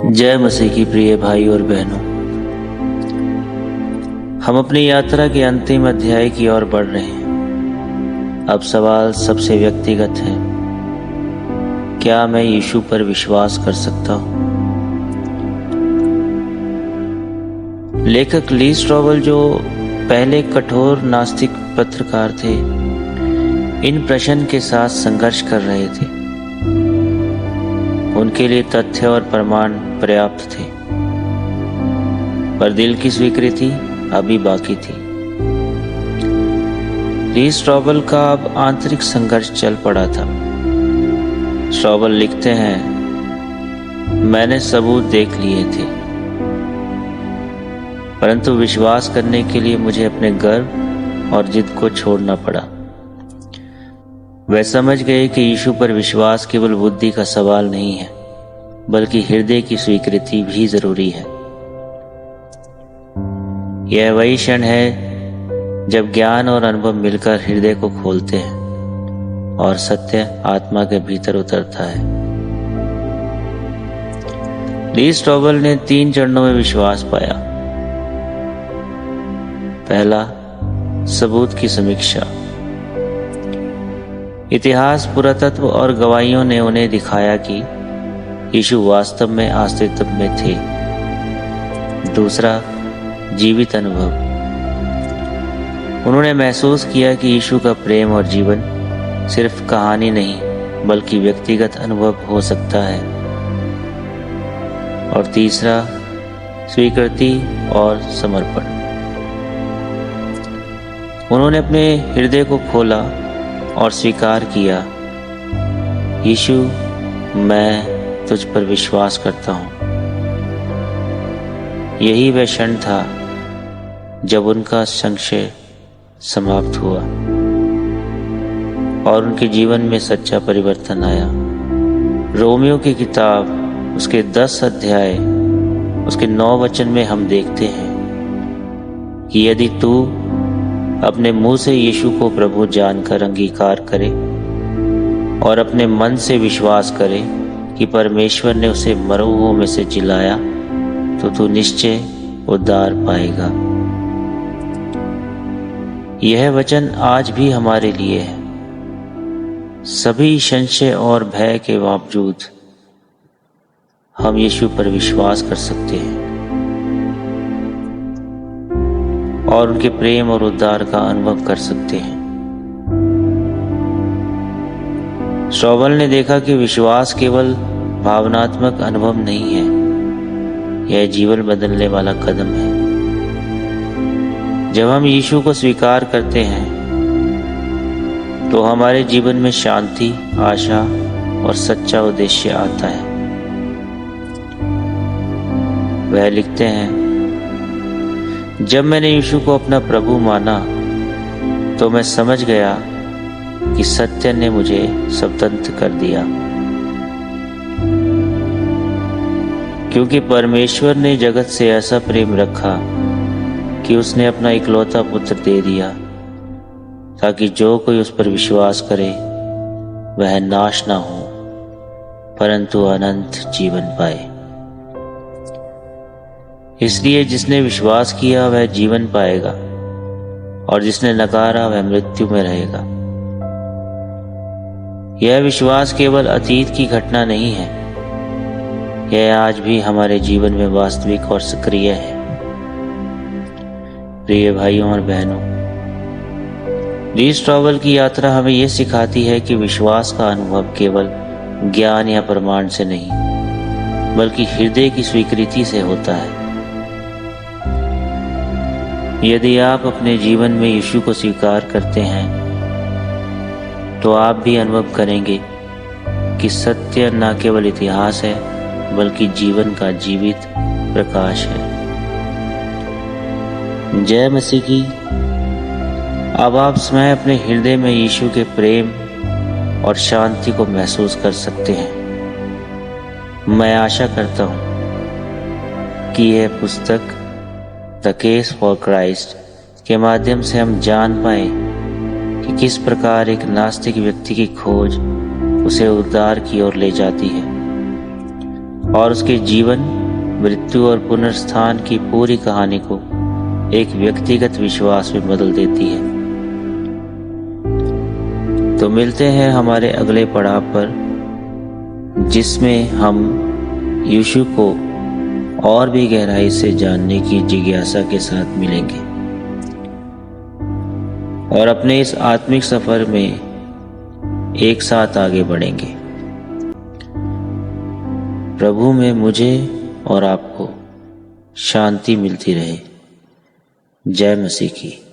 जय मसीह की प्रिय भाई और बहनों, हम अपनी यात्रा के अंतिम अध्याय की ओर बढ़ रहे हैं। अब सवाल सबसे व्यक्तिगत है, क्या मैं यीशु पर विश्वास कर सकता हूँ? लेखक ली स्ट्रॉबल, जो पहले कठोर नास्तिक पत्रकार थे, इन प्रश्न के साथ संघर्ष कर रहे थे। उनके लिए तथ्य और प्रमाण पर्याप्त थे, पर दिल की स्वीकृति अभी बाकी थी। ली स्ट्रॉबल का अब आंतरिक संघर्ष चल पड़ा था। स्ट्रॉबल लिखते हैं, मैंने सबूत देख लिए थे, परंतु विश्वास करने के लिए मुझे अपने गर्व और जिद को छोड़ना पड़ा। वे समझ गए कि यीशु पर विश्वास केवल बुद्धि का सवाल नहीं है, बल्कि हृदय की स्वीकृति भी जरूरी है। यह वही क्षण है जब ज्ञान और अनुभव मिलकर हृदय को खोलते हैं और सत्य आत्मा के भीतर उतरता है। ली स्ट्रॉबल ने 3 चरणों में विश्वास पाया। पहला, सबूत की समीक्षा। इतिहास, पुरातत्व और गवाहियों ने उन्हें दिखाया कि यीशु वास्तव में अस्तित्व में थे। दूसरा, जीवित अनुभव। उन्होंने महसूस किया कि यीशु का प्रेम और जीवन सिर्फ कहानी नहीं, बल्कि व्यक्तिगत अनुभव हो सकता है। और तीसरा, स्वीकृति और समर्पण। उन्होंने अपने हृदय को खोला और स्वीकार किया, यीशु, मैं तुझ पर विश्वास करता हूँ। यही वह क्षण था जब उनका संशय समाप्त हुआ और उनके जीवन में सच्चा परिवर्तन आया। रोमियो की किताब, उसके 10 अध्याय, उसके 9 वचन में हम देखते हैं कि यदि तू अपने मुंह से यीशु को प्रभु जानकर अंगीकार करे और अपने मन से विश्वास करे कि परमेश्वर ने उसे मरे हुओं में से जिलाया, तो तू निश्चय उद्धार पाएगा। यह वचन आज भी हमारे लिए है। सभी संशय और भय के बावजूद हम यीशु पर विश्वास कर सकते हैं और उनके प्रेम और उद्धार का अनुभव कर सकते हैं। स्ट्रॉबल ने देखा कि विश्वास केवल भावनात्मक अनुभव नहीं है, यह जीवन बदलने वाला कदम है। जब हम यीशु को स्वीकार करते हैं तो हमारे जीवन में शांति, आशा और सच्चा उद्देश्य आता है। वह लिखते हैं, जब मैंने यीशु को अपना प्रभु माना तो मैं समझ गया कि सत्य ने मुझे स्वतंत्र कर दिया, क्योंकि परमेश्वर ने जगत से ऐसा प्रेम रखा कि उसने अपना इकलौता पुत्र दे दिया, ताकि जो कोई उस पर विश्वास करे वह नाश ना हो, परंतु अनंत जीवन पाए। इसलिए जिसने विश्वास किया वह जीवन पाएगा, और जिसने नकारा वह मृत्यु में रहेगा। यह विश्वास केवल अतीत की घटना नहीं है, यह आज भी हमारे जीवन में वास्तविक और सक्रिय है। प्रिय भाइयों और बहनों, ली स्ट्रॉबल की यात्रा हमें यह सिखाती है कि विश्वास का अनुभव केवल ज्ञान या प्रमाण से नहीं, बल्कि हृदय की स्वीकृति से होता है। यदि आप अपने जीवन में यीशु को स्वीकार करते हैं तो आप भी अनुभव करेंगे कि सत्य न केवल इतिहास है, बल्कि जीवन का जीवित प्रकाश है। जय मसीह की। अब आप स्वयं अपने हृदय में यीशु के प्रेम और शांति को महसूस कर सकते हैं। मैं आशा करता हूं कि यह पुस्तक द केस फॉर क्राइस्ट के माध्यम से हम जान पाए कि किस प्रकार एक नास्तिक व्यक्ति की खोज उसे उद्धार की ओर ले जाती है और उसके जीवन, मृत्यु और पुनरुत्थान की पूरी कहानी को एक व्यक्तिगत विश्वास में बदल देती है। तो मिलते हैं हमारे अगले पड़ाव पर, जिसमें हम यीशु को और भी गहराई से जानने की जिज्ञासा के साथ मिलेंगे और अपने इस आत्मिक सफर में एक साथ आगे बढ़ेंगे। प्रभु में मुझे और आपको शांति मिलती रहे। जय मसीह की।